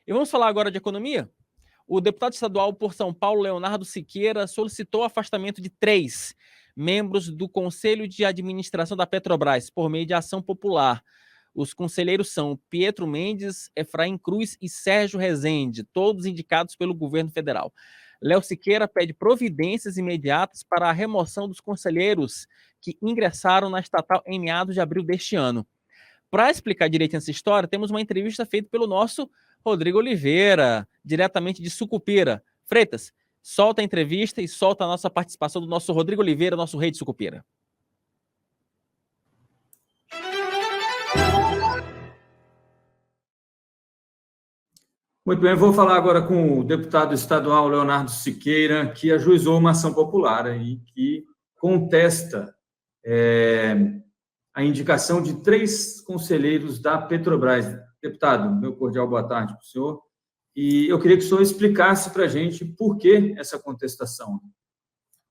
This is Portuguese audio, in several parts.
E vamos falar agora de economia? O deputado estadual por São Paulo, Leonardo Siqueira, solicitou o afastamento de 3 membros do Conselho de Administração da Petrobras por meio de ação popular. Os conselheiros são Pietro Mendes, Efraim Cruz e Sérgio Rezende, todos indicados pelo governo federal. Léo Siqueira pede providências imediatas para a remoção dos conselheiros que ingressaram na estatal em meados de abril deste ano. Para explicar direito essa história, temos uma entrevista feita pelo nosso Rodrigo Oliveira, diretamente de Sucupira. Freitas, solta a entrevista e solta a nossa participação do nosso Rodrigo Oliveira, nosso rei de Sucupira. Muito bem, vou falar agora com o deputado estadual Leonardo Siqueira, que ajuizou uma ação popular e que contesta a indicação de 3 conselheiros da Petrobras. Deputado, meu cordial boa tarde para o senhor. E eu queria que o senhor explicasse para a gente por que essa contestação.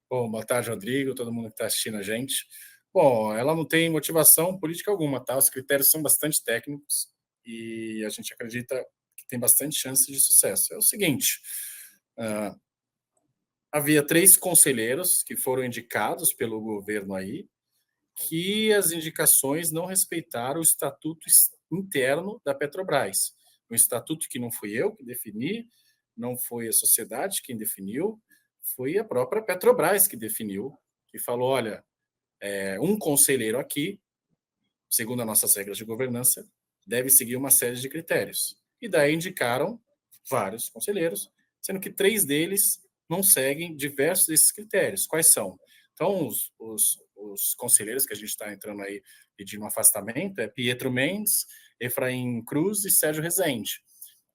Bom, boa tarde, Rodrigo, todo mundo que está assistindo a gente. Bom, ela não tem motivação política alguma, tá? Os critérios são bastante técnicos e a gente acredita que tem bastante chance de sucesso. É o seguinte, havia 3 conselheiros que foram indicados pelo governo aí, que as indicações não respeitaram o estatuto interno da Petrobras. Um estatuto que não fui eu que defini, não foi a sociedade quem definiu, foi a própria Petrobras que definiu, que falou, olha, um conselheiro aqui, segundo as nossas regras de governança, deve seguir uma série de critérios. E daí indicaram vários conselheiros, sendo que 3 deles não seguem diversos desses critérios. Quais são? Então, os conselheiros que a gente está entrando aí pedindo um afastamento é Pietro Mendes, Efraim Cruz e Sérgio Rezende.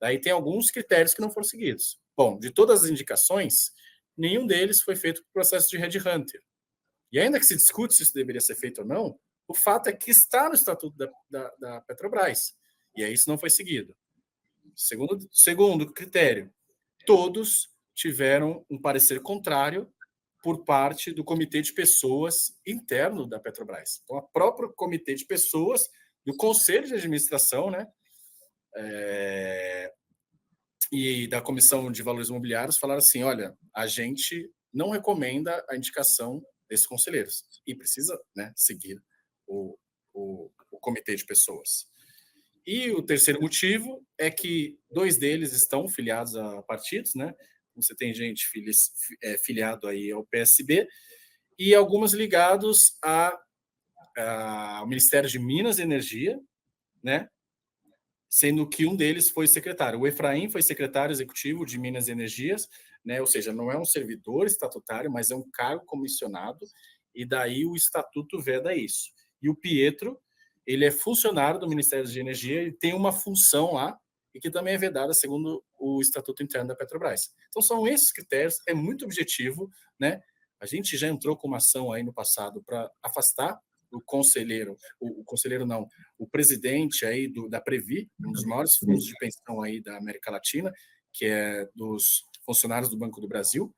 Daí tem alguns critérios que não foram seguidos. Bom, de todas as indicações, nenhum deles foi feito por processo de headhunter. E ainda que se discute se isso deveria ser feito ou não, o fato é que está no estatuto da Petrobras. E aí isso não foi seguido. Segundo critério, todos tiveram um parecer contrário por parte do comitê de pessoas interno da Petrobras. Então, o próprio comitê de pessoas do Conselho de Administração, né, e da Comissão de Valores Imobiliários falaram assim, olha, a gente não recomenda a indicação desses conselheiros e precisa, né, seguir o comitê de pessoas. E o terceiro motivo é que 2 deles estão filiados a partidos, né? Você tem gente filiado aí ao PSB e algumas ligados ao Ministério de Minas e Energia, né? Sendo que um deles foi secretário. O Efraim foi secretário executivo de Minas e Energias, né? Ou seja, não é um servidor estatutário, mas é um cargo comissionado, e daí o estatuto veda isso. E o Pietro, ele é funcionário do Ministério de Energia e tem uma função lá, e que também é vedada segundo o estatuto interno da Petrobras. Então são esses critérios, é muito objetivo, né? A gente já entrou com uma ação aí no passado para afastar o conselheiro, o conselheiro não, o presidente aí da Previ, um dos maiores fundos de pensão aí da América Latina, que é dos funcionários do Banco do Brasil,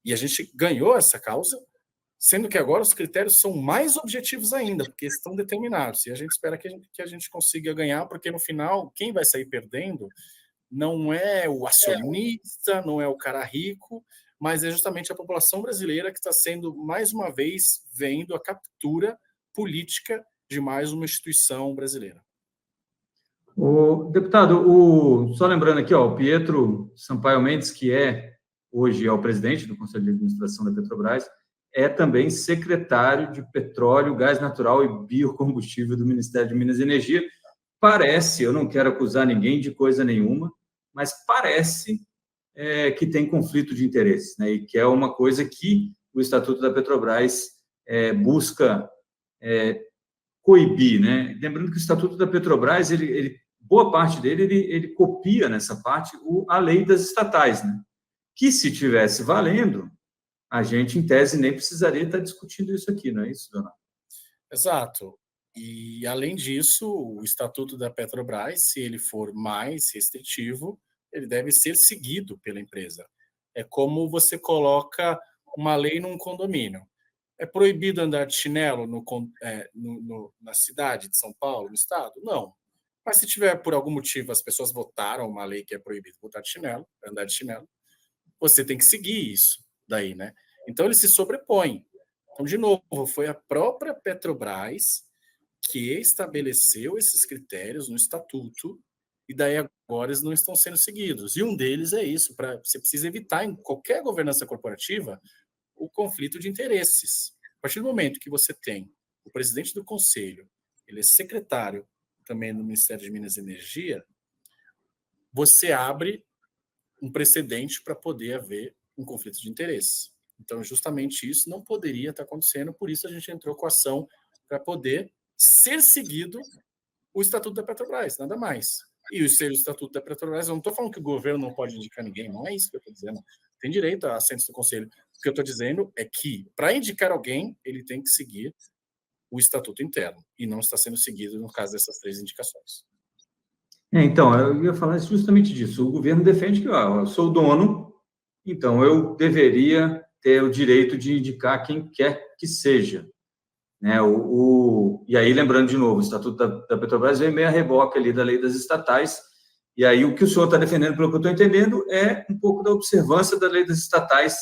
e a gente ganhou essa causa, sendo que agora os critérios são mais objetivos ainda, porque estão determinados, e a gente espera que a gente consiga ganhar, porque no final, quem vai sair perdendo não é o acionista, não é o cara rico, mas é justamente a população brasileira que está sendo, mais uma vez, vendo a captura política de mais uma instituição brasileira. O deputado, só lembrando aqui, o Pietro Sampaio Mendes, que hoje é o presidente do Conselho de Administração da Petrobras, é também secretário de Petróleo, Gás Natural e Biocombustível do Ministério de Minas e Energia. Parece, eu não quero acusar ninguém de coisa nenhuma, mas parece que tem conflito de interesses, né? E que é uma coisa que o Estatuto da Petrobras busca coibir, né? Lembrando que o Estatuto da Petrobras, boa parte dele, ele copia nessa parte a lei das estatais, né? Que se tivesse valendo, a gente, em tese, nem precisaria estar discutindo isso aqui, não é isso, Leonardo? Exato. E, além disso, o Estatuto da Petrobras, se ele for mais restritivo, ele deve ser seguido pela empresa. É como você coloca uma lei num condomínio. É proibido andar de chinelo na cidade de São Paulo, no estado? Não. Mas se tiver, por algum motivo, as pessoas votaram uma lei que é proibido botar de chinelo, andar de chinelo, você tem que seguir isso daí, né? Então, ele se sobrepõe. Então, de novo, foi a própria Petrobras que estabeleceu esses critérios no estatuto e daí agora eles não estão sendo seguidos. E um deles é isso, você precisa evitar em qualquer governança corporativa o conflito de interesses. A partir do momento que você tem o presidente do conselho, ele é secretário também no Ministério de Minas e Energia, você abre um precedente para poder haver um conflito de interesses. Então, justamente isso não poderia estar acontecendo, por isso a gente entrou com a ação para poder ser seguido o Estatuto da Petrobras, nada mais. E o ser o Estatuto da Petrobras, eu não estou falando que o governo não pode indicar ninguém, não é isso que eu estou dizendo. Tem direito a assentos do conselho. O que eu estou dizendo é que, para indicar alguém, ele tem que seguir o Estatuto interno, e não está sendo seguido no caso dessas 3 indicações. Então, eu ia falar justamente disso. O governo defende que eu sou o dono, então eu deveria ter o direito de indicar quem quer que seja. Né? E aí, lembrando de novo, o Estatuto da Petrobras vem meio a reboque ali da lei das estatais, e aí o que o senhor está defendendo, pelo que eu estou entendendo, é um pouco da observância da lei das estatais.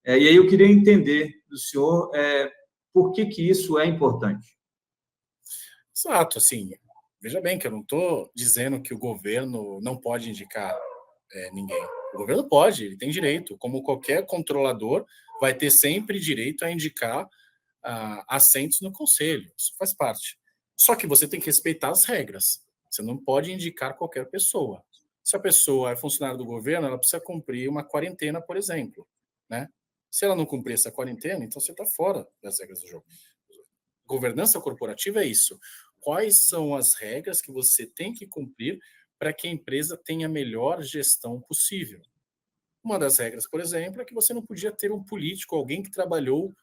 E aí eu queria entender do senhor por que isso é importante. Exato, assim, veja bem que eu não estou dizendo que o governo não pode indicar ninguém. O governo pode, ele tem direito, como qualquer controlador vai ter sempre direito a indicar assentos no conselho, isso faz parte. Só que você tem que respeitar as regras, você não pode indicar qualquer pessoa. Se a pessoa é funcionária do governo, ela precisa cumprir uma quarentena, por exemplo, né? Se ela não cumprir essa quarentena, então você está fora das regras do jogo. Governança corporativa é isso. Quais são as regras que você tem que cumprir para que a empresa tenha a melhor gestão possível? Uma das regras, por exemplo, é que você não podia ter um político, alguém que trabalhou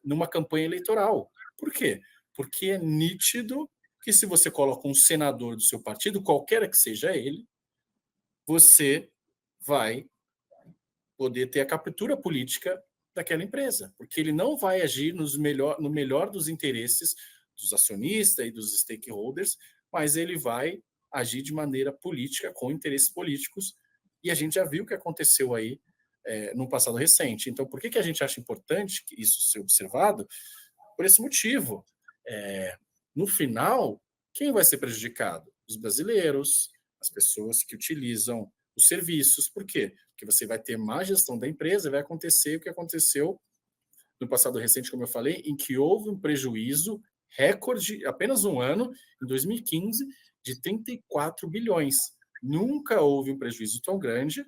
numa campanha eleitoral. Por quê? Porque é nítido que se você coloca um senador do seu partido, qualquer que seja ele, você vai poder ter a captura política daquela empresa, porque ele não vai agir no melhor dos interesses dos acionistas e dos stakeholders, mas ele vai agir de maneira política, com interesses políticos, e a gente já viu o que aconteceu aí no passado recente. Então, por que a gente acha importante isso ser observado? Por esse motivo. No final, quem vai ser prejudicado? Os brasileiros, as pessoas que utilizam os serviços. Por quê? Porque você vai ter má gestão da empresa, vai acontecer o que aconteceu no passado recente, como eu falei, em que houve um prejuízo recorde, apenas um ano, em 2015, de 34 bilhões. Nunca houve um prejuízo tão grande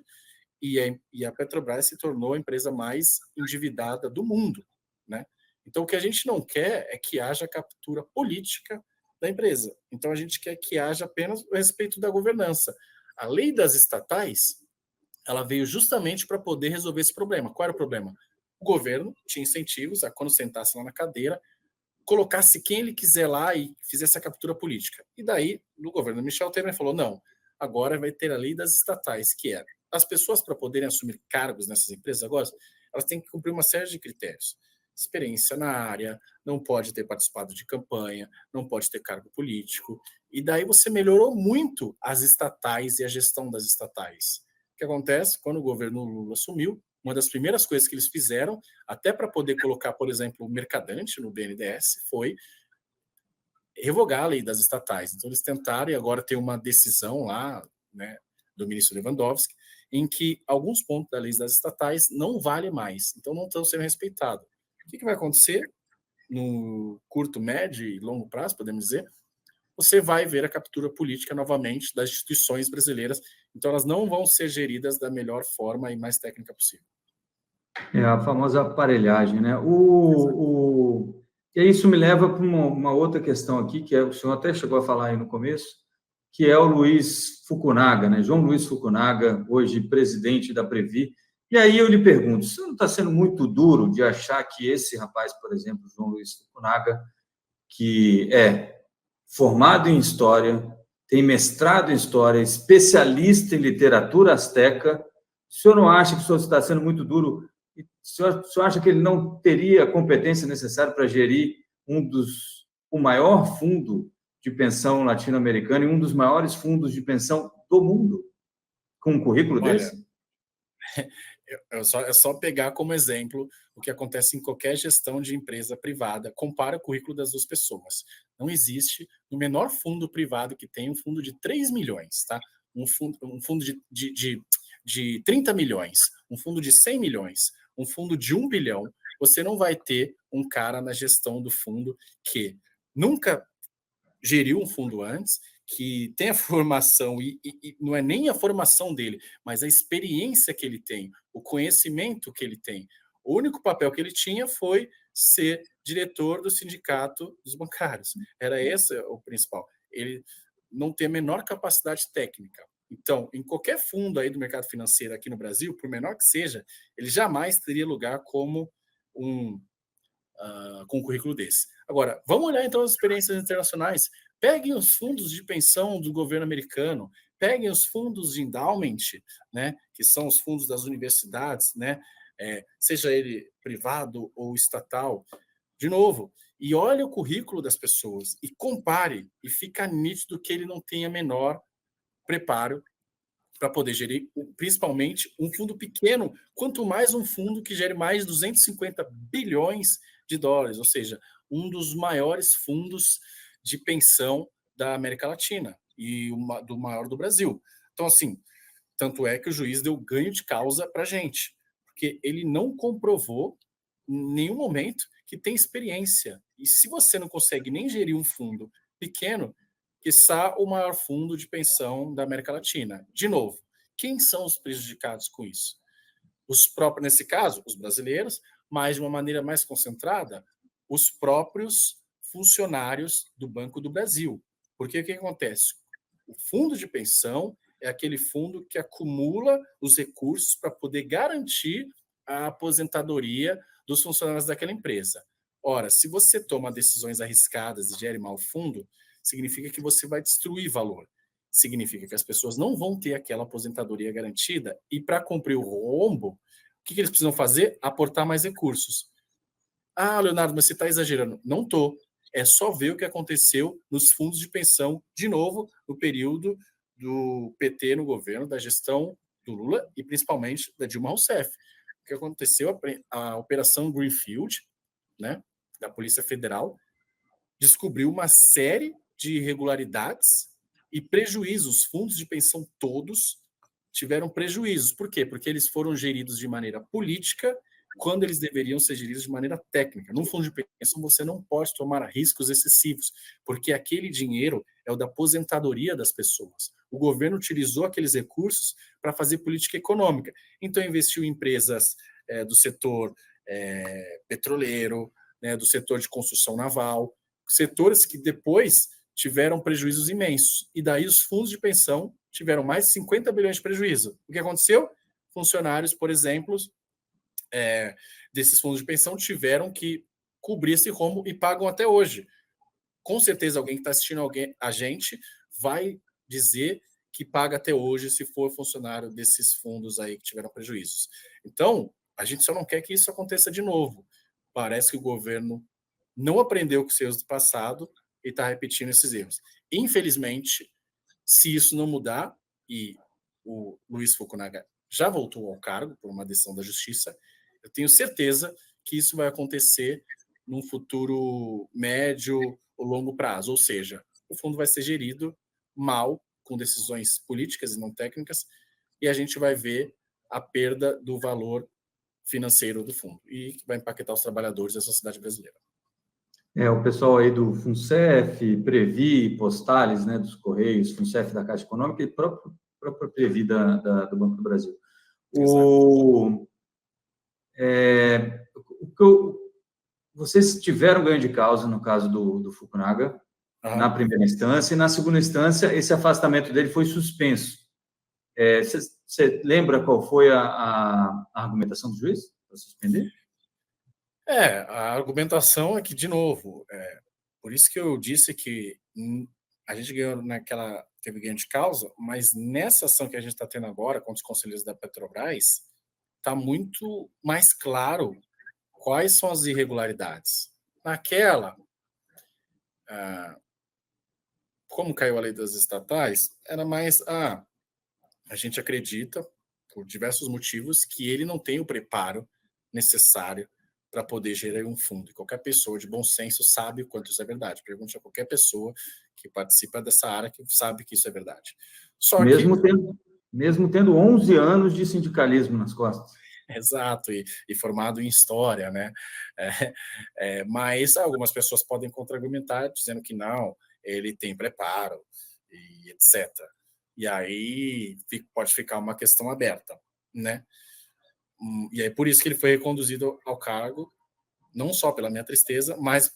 e a Petrobras se tornou a empresa mais endividada do mundo, né? Então, o que a gente não quer é que haja captura política da empresa. Então, a gente quer que haja apenas o respeito da governança. A lei das estatais, ela veio justamente para poder resolver esse problema. Qual era o problema? O governo tinha incentivos a, quando sentasse lá na cadeira, colocasse quem ele quiser lá e fizesse a captura política. E daí, no governo Michel Temer falou, não, agora vai ter a lei das estatais, que é as pessoas, para poderem assumir cargos nessas empresas agora, elas têm que cumprir uma série de critérios. Experiência na área, não pode ter participado de campanha, não pode ter cargo político. E daí você melhorou muito as estatais e a gestão das estatais. O que acontece? Quando o governo Lula assumiu, uma das primeiras coisas que eles fizeram, até para poder colocar, por exemplo, o mercadante no BNDES, foi revogar a lei das estatais. Então, eles tentaram, e agora tem uma decisão lá, né, do ministro Lewandowski, em que alguns pontos da lei das estatais não valem mais, então não estão sendo respeitados. O que vai acontecer no curto, médio e longo prazo, podemos dizer? Você vai ver a captura política novamente das instituições brasileiras, então elas não vão ser geridas da melhor forma e mais técnica possível. É a famosa aparelhagem, né? E isso me leva para uma outra questão aqui, que o senhor até chegou a falar aí no começo, que é o Luiz Fukunaga, né? João Luiz Fukunaga, hoje presidente da Previ. E aí eu lhe pergunto, você não está sendo muito duro de achar que esse rapaz, por exemplo, João Luiz Fukunaga, que é formado em História, tem mestrado em História, especialista em literatura asteca, o senhor não acha que o senhor está sendo muito duro? O senhor acha que ele não teria a competência necessária para gerir o maior fundo de pensão latino-americano e um dos maiores fundos de pensão do mundo, com um currículo desse? É só pegar como exemplo o que acontece em qualquer gestão de empresa privada. Compara o currículo das duas pessoas. Não existe no menor fundo privado que tem um fundo de 3 milhões, tá? Um fundo de 30 milhões, um fundo de 100 milhões, um fundo de 1 bilhão. Você não vai ter um cara na gestão do fundo que nunca geriu um fundo antes, que tem a formação, e não é nem a formação dele, mas a experiência que ele tem, o conhecimento que ele tem. O único papel que ele tinha foi ser diretor do sindicato dos bancários. Era esse o principal. Ele não tem a menor capacidade técnica. Então, em qualquer fundo aí do mercado financeiro aqui no Brasil, por menor que seja, ele jamais teria lugar como com um currículo desse. Agora, vamos olhar então as experiências internacionais. Peguem os fundos de pensão do governo americano, peguem os fundos de endowment, né, que são os fundos das universidades, né, seja ele privado ou estatal, de novo, e olhe o currículo das pessoas e compare, e fica nítido que ele não tem a menor preparo para poder gerir, principalmente, um fundo pequeno, quanto mais um fundo que gere mais de 250 bilhões de dólares, ou seja, um dos maiores fundos de pensão da América Latina e do maior do Brasil. Então, assim, tanto é que o juiz deu ganho de causa para a gente, porque ele não comprovou em nenhum momento que tem experiência. E se você não consegue nem gerir um fundo pequeno, quiçá o maior fundo de pensão da América Latina. De novo, quem são os prejudicados com isso? Os próprios, nesse caso, os brasileiros, mas de uma maneira mais concentrada, os próprios funcionários do Banco do Brasil. Porque o que acontece? O fundo de pensão é aquele fundo que acumula os recursos para poder garantir a aposentadoria dos funcionários daquela empresa. Ora, se você toma decisões arriscadas e gere mal fundo, significa que você vai destruir valor. Significa que as pessoas não vão ter aquela aposentadoria garantida e, para cumprir o rombo, o que eles precisam fazer? Aportar mais recursos. Ah, Leonardo, mas você está exagerando. Não estou. É só ver o que aconteceu nos fundos de pensão, de novo, no período do PT no governo, da gestão do Lula e principalmente da Dilma Rousseff. O que aconteceu? A Operação Greenfield, né, da Polícia Federal, descobriu uma série de irregularidades e prejuízos. Os fundos de pensão todos tiveram prejuízos. Por quê? Porque eles foram geridos de maneira política quando eles deveriam ser geridos de maneira técnica. Num fundo de pensão, você não pode tomar riscos excessivos, porque aquele dinheiro é o da aposentadoria das pessoas. O governo utilizou aqueles recursos para fazer política econômica. Então, investiu em empresas do setor petroleiro, né, do setor de construção naval, setores que depois tiveram prejuízos imensos. E daí os fundos de pensão tiveram mais de 50 bilhões de prejuízo. O que aconteceu? Funcionários, por exemplo, desses fundos de pensão tiveram que cobrir esse rombo e pagam até hoje. Com certeza alguém que está assistindo a gente vai dizer que paga até hoje se for funcionário desses fundos aí que tiveram prejuízos. Então, a gente só não quer que isso aconteça de novo. Parece que o governo não aprendeu com os erros do passado e está repetindo esses erros. Infelizmente, se isso não mudar, e o Luiz Fukunaga já voltou ao cargo por uma decisão da Justiça, eu tenho certeza que isso vai acontecer num futuro médio ou longo prazo. Ou seja, o fundo vai ser gerido mal, com decisões políticas e não técnicas, e a gente vai ver a perda do valor financeiro do fundo, e que vai impactar os trabalhadores da sociedade brasileira. O pessoal aí do FUNCEF, Previ, Postales, né, dos Correios, FUNCEF da Caixa Econômica e próprio Previ do Banco do Brasil. Vocês tiveram ganho de causa no caso do Fukunaga, na primeira instância, e na segunda instância, esse afastamento dele foi suspenso. Você lembra qual foi a argumentação do juiz para suspender? A argumentação é que, de novo, por isso que eu disse que a gente ganhou teve ganho de causa, mas nessa ação que a gente está tendo agora contra os conselheiros da Petrobras, está muito mais claro quais são as irregularidades. Naquela, como caiu a lei das estatais, era mais, a gente acredita, por diversos motivos, que ele não tem o preparo necessário para poder gerar um fundo. E qualquer pessoa de bom senso sabe o quanto isso é verdade. Pergunte a qualquer pessoa que participa dessa área que sabe que isso é verdade. Só mesmo tendo 11 anos de sindicalismo nas costas. Exato, e formado em história, né? Mas algumas pessoas podem contra-argumentar dizendo que não, ele tem preparo, e etc. E aí pode ficar uma questão aberta, né? E é por isso que ele foi reconduzido ao cargo, não só pela minha tristeza, mas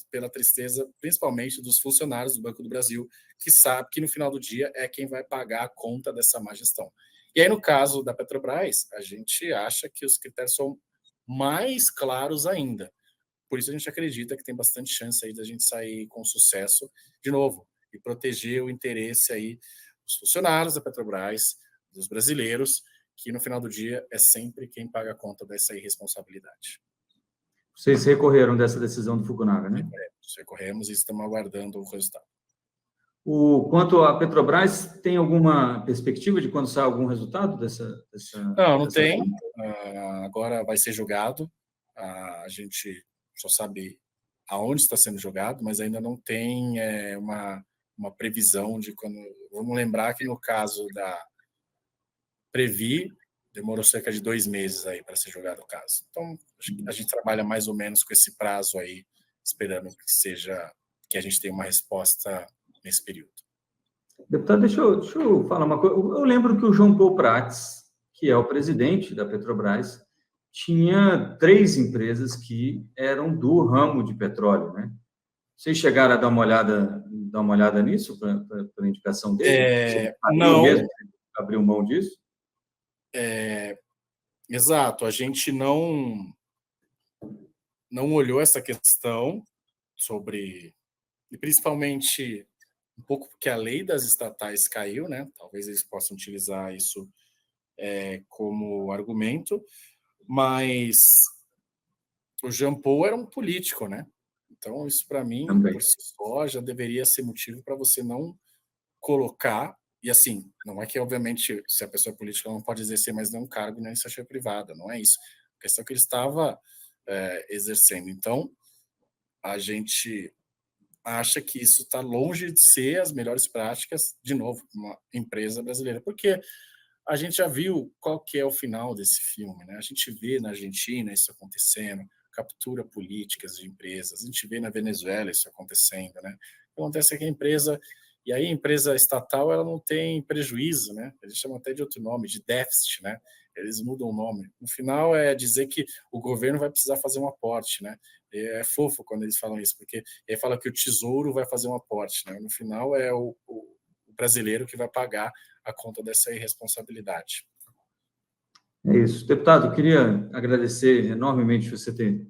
pela tristeza, principalmente, dos funcionários do Banco do Brasil, que sabe que no final do dia é quem vai pagar a conta dessa má gestão. E aí, no caso da Petrobras, a gente acha que os critérios são mais claros ainda. Por isso a gente acredita que tem bastante chance aí da gente sair com sucesso de novo e proteger o interesse aí dos funcionários da Petrobras, dos brasileiros, que no final do dia é sempre quem paga a conta dessa irresponsabilidade. Vocês recorreram dessa decisão do Fukunaga, né? Recorremos e estamos aguardando o resultado. Quanto à Petrobras, tem alguma perspectiva de quando sair algum resultado dessa Não tem. Agora vai ser julgado. A gente só sabe aonde está sendo julgado, mas ainda não tem uma previsão de quando. Vamos lembrar que no caso da Previ, demorou cerca de 2 meses aí para ser julgado o caso. Então, a gente trabalha mais ou menos com esse prazo aí, esperando que a gente tenha uma resposta nesse período. Deputado, deixa eu falar uma coisa. Eu lembro que o João Paul Prats, que é o presidente da Petrobras, tinha 3 empresas que eram do ramo de petróleo, né? Vocês chegaram a dar uma olhada nisso, para a indicação dele? Não. Mesmo abriu mão disso? Exato, a gente não olhou essa questão sobre, e principalmente um pouco porque a lei das estatais caiu, né? Talvez eles possam utilizar isso como argumento, mas o Jean Paul era um político, né? Então isso para mim, por si só, já deveria ser motivo para você não colocar. E assim, não é que, obviamente, se a pessoa é política, ela não pode exercer mais nenhum cargo na iniciativa privada, não é isso. A questão é que ele estava exercendo. Então, a gente acha que isso está longe de ser as melhores práticas, de novo, uma empresa brasileira. Porque a gente já viu qual que é o final desse filme, né? A gente vê na Argentina isso acontecendo, captura políticas de empresas, a gente vê na Venezuela isso acontecendo, né? O que acontece é que a empresa... E aí a empresa estatal, ela não tem prejuízo, né? Eles chamam até de outro nome, de déficit, né? Eles mudam o nome. No final é dizer que o governo vai precisar fazer um aporte, né? E é fofo quando eles falam isso, porque ele fala que o tesouro vai fazer um aporte, né? No final é o brasileiro que vai pagar a conta dessa irresponsabilidade. É isso. Deputado, eu queria agradecer enormemente você ter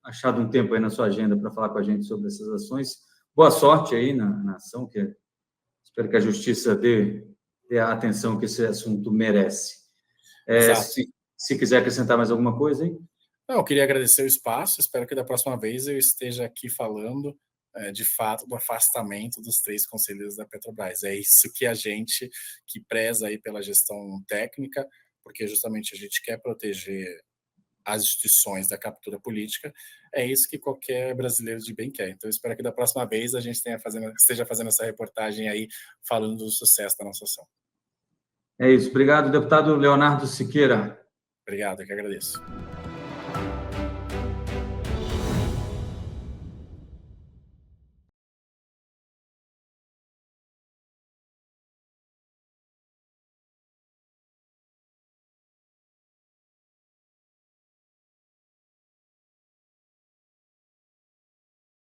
achado um tempo aí na sua agenda para falar com a gente sobre essas ações. Boa sorte aí na ação, que espero que a Justiça dê a atenção que esse assunto merece. Se quiser acrescentar mais alguma coisa, hein? Não, eu queria agradecer o espaço, espero que da próxima vez eu esteja aqui falando, de fato, do afastamento dos 3 conselheiros da Petrobras. É isso que a gente, que preza aí pela gestão técnica, porque justamente a gente quer proteger as instituições da captura política, é isso que qualquer brasileiro de bem quer. Então, eu espero que da próxima vez a gente esteja fazendo essa reportagem aí, falando do sucesso da nossa ação. É isso. Obrigado, deputado Leonardo Siqueira. Obrigado, eu que agradeço.